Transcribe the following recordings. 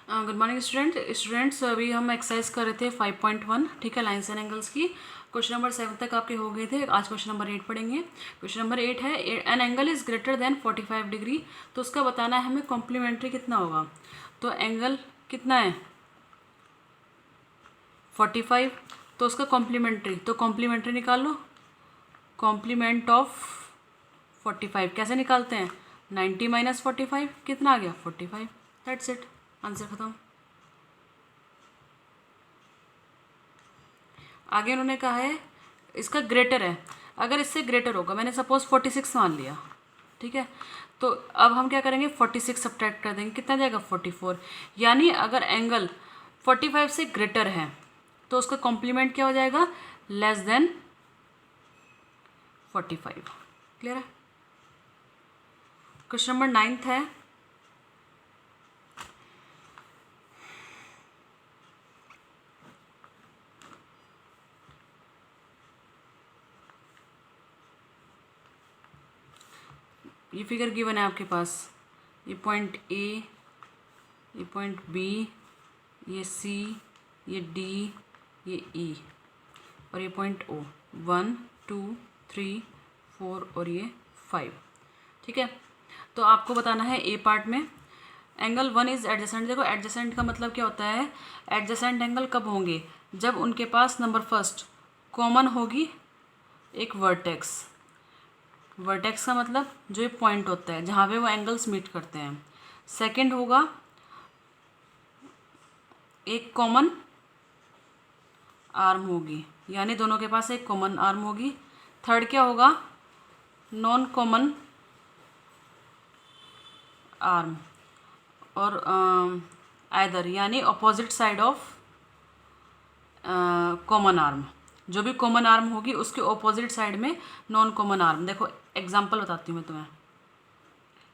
Good morning students अभी हम exercise कर रहे थे 5.1 ठीक है, लाइन्स एंड एंगल्स की। क्वेश्चन नंबर 7 तक आपके हो गए थे। आज क्वेश्चन नंबर 8 पढ़ेंगे। क्वेश्चन नंबर 8 है an angle is greater than 45 degree. तो उसका बताना है हमें कॉम्प्लीमेंट्री कितना होगा। तो एंगल कितना है 45, तो उसका कॉम्प्लीमेंट्री, तो कॉम्प्लीमेंट्री निकाल लो। कॉम्प्लीमेंट ऑफ 45 कैसे निकालते हैं, 90 माइनस 45 कितना आ गया 45। दैट्स इट, आंसर खत्म। आगे उन्होंने कहा है इसका ग्रेटर है, अगर इससे ग्रेटर होगा, मैंने सपोज 46 मान लिया, ठीक है। तो अब हम क्या करेंगे 46 सब्ट्रैक्ट कर देंगे, कितना जाएगा 44। यानी अगर एंगल 45 से ग्रेटर है तो उसका कॉम्प्लीमेंट क्या हो जाएगा, लेस देन 45। क्लियर है। क्वेश्चन नंबर 9 है, ये फिगर गिवन है आपके पास, ये पॉइंट ए, ये पॉइंट बी, ये सी, ये डी, ये ई और ये पॉइंट ओ, 1 2 3 4 और ये 5, ठीक है। तो आपको बताना है ए पार्ट में एंगल 1 इज एडजेसेंट। देखो एडजेसेंट का मतलब क्या होता है, एडजेसेंट एंगल कब होंगे, जब उनके पास नंबर फर्स्ट कॉमन होगी एक वर्टेक्स। वर्टेक्स का मतलब जो ये पॉइंट होता है जहाँ पे वो एंगल्स मीट करते हैं। सेकंड होगा एक कॉमन आर्म होगी, यानी दोनों के पास एक कॉमन आर्म होगी। थर्ड क्या होगा, नॉन कॉमन आर्म और आइदर, यानी opposite side of common arm. जो भी कॉमन आर्म होगी उसके ऑपोजिट साइड में नॉन कॉमन आर्म। देखो एग्जांपल बताती हूँ मैं तुम्हें,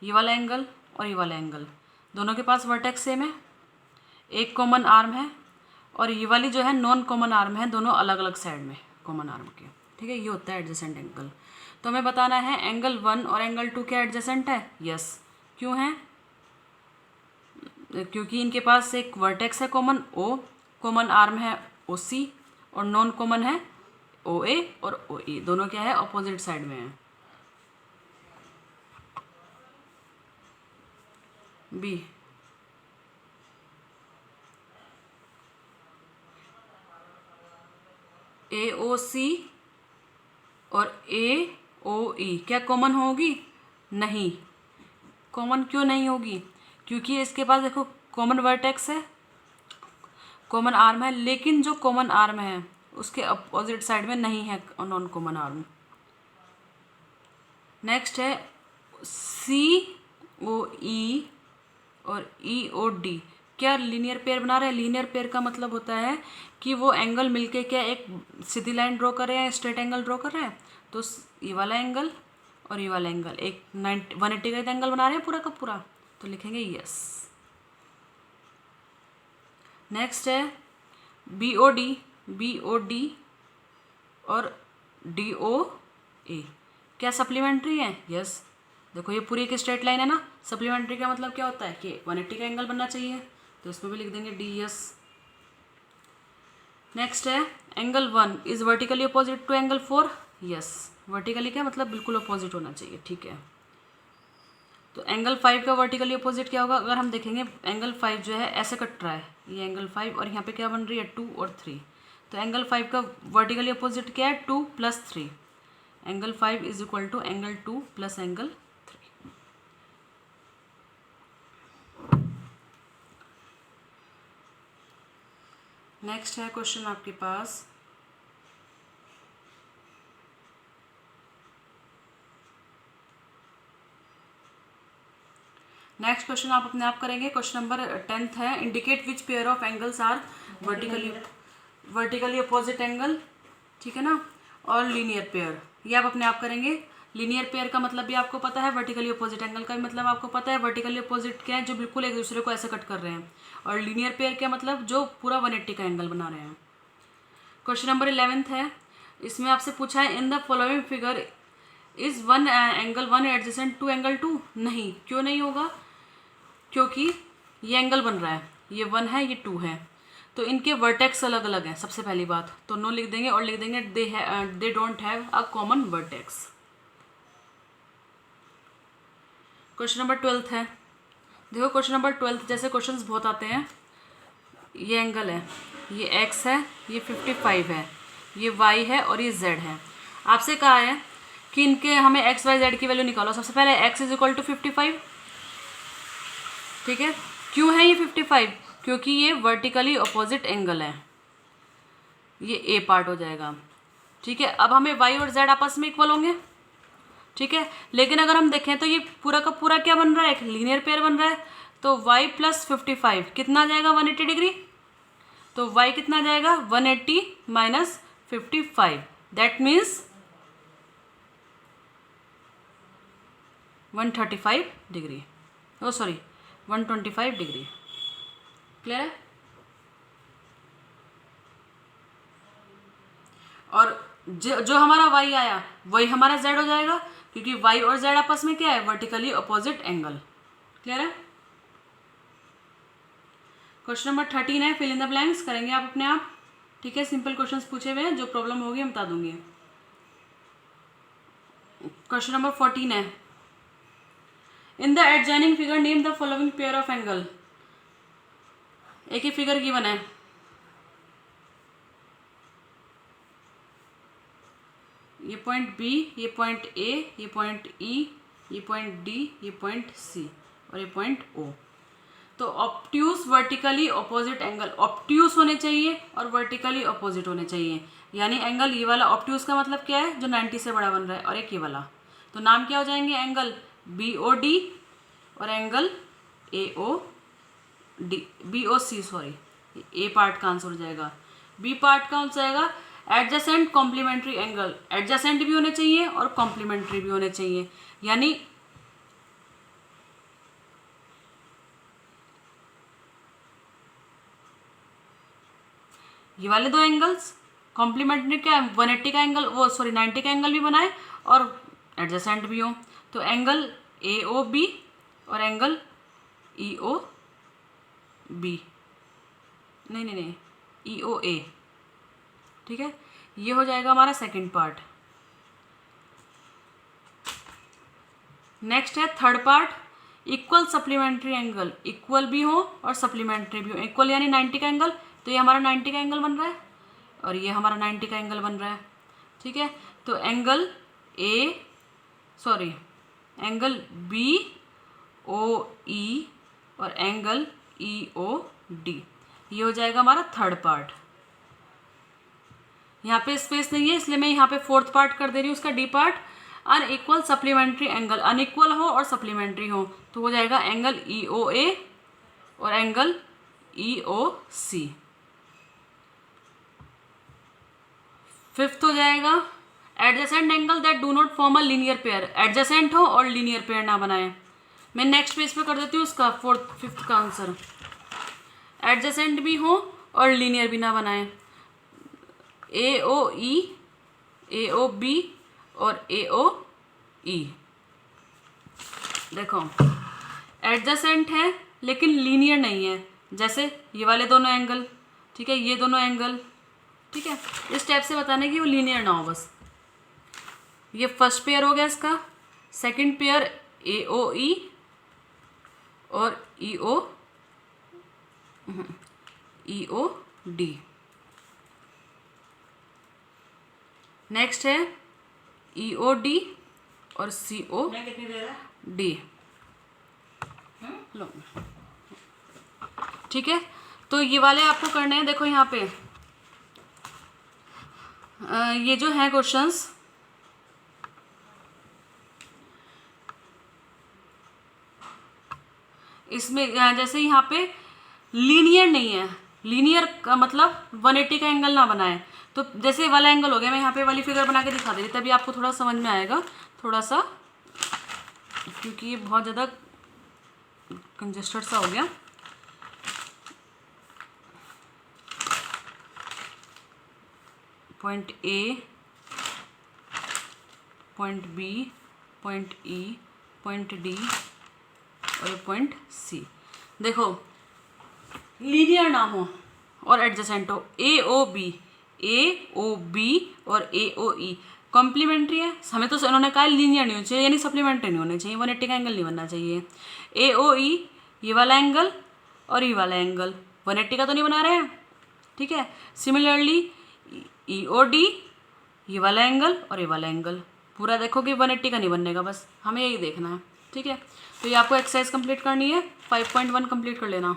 ये वाला एंगल और ये वाला एंगल, दोनों के पास वर्टेक्स सेम है, एक कॉमन आर्म है, और ये वाली जो है नॉन कॉमन आर्म है, दोनों अलग अलग साइड में कॉमन आर्म के, ठीक है। ये होता है एडजेसेंट एंगल। तो हमें बताना है एंगल 1 और एंगल 2 क्या एडजेसेंट है, यस। क्यों है, क्योंकि इनके पास एक वर्टेक्स है कॉमन ओ, कॉमन आर्म है ओ सी, और नॉन कॉमन है ओ ए और ओ ई, दोनों क्या है अपोजिट साइड में है। बी, ए ओ सी और ए ओ ई क्या कॉमन होगी, नहीं। कॉमन क्यों नहीं होगी, क्योंकि इसके पास देखो कॉमन वर्टेक्स है, कॉमन आर्म है, लेकिन जो कॉमन आर्म है उसके अपोजिट साइड में नहीं है नॉन कॉमन आर्म। नेक्स्ट है सी ओ ई और ई ओ डी क्या लीनियर पेयर बना रहे हैं। लीनियर पेयर का मतलब होता है कि वो एंगल मिलके क्या एक सीधी लाइन ड्रॉ कर रहे हैं, स्ट्रेट एंगल ड्रॉ कर रहे हैं। तो ये वाला एंगल और ये वाला एंगल एक 180 का एंगल बना रहे हैं पूरा का पूरा, तो लिखेंगे यस। नेक्स्ट है बी ओ डी और डी ओ ए क्या सप्लीमेंट्री है, यस। देखो ये पूरी एक स्ट्रेट लाइन है ना, सप्लीमेंट्री का मतलब क्या होता है कि 180 का एंगल बनना चाहिए, तो इसमें भी लिख देंगे डी एस। नेक्स्ट है angle 1 is vertically opposite to angle 4, yes. Vertically क्या मतलब बिल्कुल अपोजिट होना चाहिए, ठीक है। तो एंगल 5 का वर्टिकली अपोजिट क्या होगा, अगर हम देखेंगे एंगल 5 जो है ऐसे कट रहा है, ये एंगल 5 और यहाँ पे क्या बन रही है 2 और 3, तो एंगल 5 का वर्टिकली अपोजिट क्या है 2 + 3। Angle 5 is equal to angle 2 + angle 3। Next है क्वेश्चन आपके पास, नेक्स्ट क्वेश्चन आप अपने आप करेंगे। क्वेश्चन नंबर 10 है, indicate which pair of angles are vertically opposite angle, ठीक है ना, और लीनियर पेयर, ये आप अपने आप करेंगे। लीनियर पेयर का मतलब भी आपको पता है, वर्टिकली अपोजिट एंगल का भी मतलब आपको पता है। वर्टिकली अपोजिट क्या है, जो बिल्कुल एक दूसरे को ऐसे कट कर रहे हैं, और लीनियर पेयर क्या मतलब जो पूरा 180 का एंगल बना रहे हैं। क्वेश्चन नंबर 11 है, इसमें आपसे पूछा है in the following figure is one angle 1 adjacent to angle 2, नहीं। क्यों नहीं होगा, क्योंकि ये एंगल बन रहा है ये 1 है, ये 2 है, तो इनके वर्टेक्स अलग अलग हैं सबसे पहली बात, तो नो लिख देंगे और लिख देंगे they don't have a common vertex. Question number 12 है, देखो क्वेश्चन नंबर 12 जैसे क्वेश्चंस बहुत आते हैं। ये एंगल है, ये x है, ये 55 है, ये y है और ये z है। आपसे कहा है कि इनके हमें x y z की वैल्यू निकालो। सबसे पहले x इज इक्वल टू 55, ठीक है। क्यों है ये 55? क्योंकि ये वर्टिकली अपोजिट एंगल है, ये a पार्ट हो जाएगा, ठीक है। अब हमें y और z आपस में इक्वल होंगे, ठीक है। लेकिन अगर हम देखें तो ये पूरा का पूरा क्या बन रहा है, एक लीनियर पेयर बन रहा है, तो y प्लस 55 कितना आ जाएगा 180 डिग्री, तो y कितना आ जाएगा 180 minus 55, that means 135 degree, oh sorry 125 degree. Clear है? और जो हमारा y आया वही हमारा z हो जाएगा, क्योंकि y और z आपस में क्या है, वर्टिकली अपोजिट एंगल। क्लियर है? क्वेश्चन नंबर 13 है, फिल इन द ब्लैंक्स करेंगे आप अपने आप, ठीक है। सिंपल क्वेश्चंस पूछे हुए हैं, जो प्रॉब्लम होगी हम बता दूंगी। क्वेश्चन नंबर 14 है, in the adjoining figure name the following pair of angle. एक ही फिगर गिवन है, ये पॉइंट B, ये पॉइंट A, ये पॉइंट E, ये पॉइंट D, ये पॉइंट C और ये पॉइंट O। तो obtuse vertically opposite angle, obtuse होने चाहिए और वर्टिकली अपोजिट होने चाहिए, यानी एंगल ये वाला ऑब्ट्यूस का मतलब क्या है, जो 90 से बड़ा बन रहा है, और एक ये वाला, तो नाम क्या हो जाएंगे, एंगल BOD और एंगल AOD, BOC सॉरी, ए पार्ट का आंसर हो जाएगा। बी पार्ट का हो जाएगा एडजेसेंट कॉम्प्लीमेंट्री एंगल, एडजेसेंट भी होने चाहिए और कॉम्प्लीमेंट्री भी होने चाहिए, यानी ये वाले दो एंगल्स कॉम्प्लीमेंट्री क्या है, 180 का एंगल, वो सॉरी 90 का एंगल भी बनाए और एडजेसेंट भी हो, तो एंगल AOB और एंगल EOB, नहीं EOA, ठीक है। ये हो जाएगा हमारा सेकंड पार्ट। नेक्स्ट है third part, equal supplementary angle, equal भी हो और सप्लीमेंट्री भी हो। इक्वल यानी 90 का एंगल, तो ये हमारा 90 का एंगल बन रहा है और ये हमारा 90 का एंगल बन रहा है, ठीक है। तो एंगल एंगल BOE और एंगल EOD, ये हो जाएगा हमारा थर्ड पार्ट। यहाँ पे स्पेस नहीं है इसलिए मैं यहाँ पे फोर्थ पार्ट कर दे रही हूँ, उसका D part. Unequal supplementary angle, unequal हो और सप्लीमेंट्री हो तो हो जाएगा एंगल EOA और एंगल EOC। फिफ्थ हो जाएगा adjacent angle that do not form a linear pair, adjacent हो और लीनियर पेयर ना बनाए। मैं नेक्स्ट पेज पे कर देती हूँ उसका फिफ्थ का आंसर, एडजेसेंट भी हो और लीनियर भी ना बनाए, AOE, AOB और AOE। देखो एडजेसेंट है लेकिन लीनियर नहीं है, जैसे ये वाले दोनों एंगल, ठीक है, ये दोनों एंगल, ठीक है। इस टाइप से बताने की वो लीनियर ना हो बस। ये फर्स्ट पेयर हो गया इसका, सेकंड पेयर AOE और EOD। नेक्स्ट है EOD और COD, लो, ठीक है। तो ये वाले आपको करने हैं। देखो यहाँ पे ये जो है क्वेश्चंस, इसमें जैसे यहाँ पे लीनियर नहीं है, लीनियर का मतलब 180 का एंगल ना बनाए, तो जैसे वाला एंगल हो गया, मैं यहाँ पे वाली फिगर बना के दिखा दे रही, तभी आपको थोड़ा समझ में आएगा थोड़ा सा, क्योंकि ये बहुत ज़्यादा कंजेस्टेड सा हो गया। Point A, point B, point E, point D और पॉइंट C। देखो लीनियर ना हो और एडजेसेंट हो। ए ओ बी और ए ओ ई कॉम्प्लीमेंट्री है, हमें तो इन्होंने कहा लीनियर नहीं होना चाहिए, यानी सप्लीमेंट्री नहीं होने चाहिए, 180 का एंगल नहीं बनना चाहिए। ए ओ ई ये वाला एंगल और ये वाला एंगल 180 का तो नहीं बना रहे हैं, ठीक है। सिमिलरली ई ओ डी ये वाला एंगल और ये वाला एंगल पूरा देखो कि 180 का नहीं बनने का, बस हमें यही देखना है, ठीक है। तो ये आपको एक्सरसाइज कंप्लीट करनी है, 5.1 कंप्लीट कर लेना।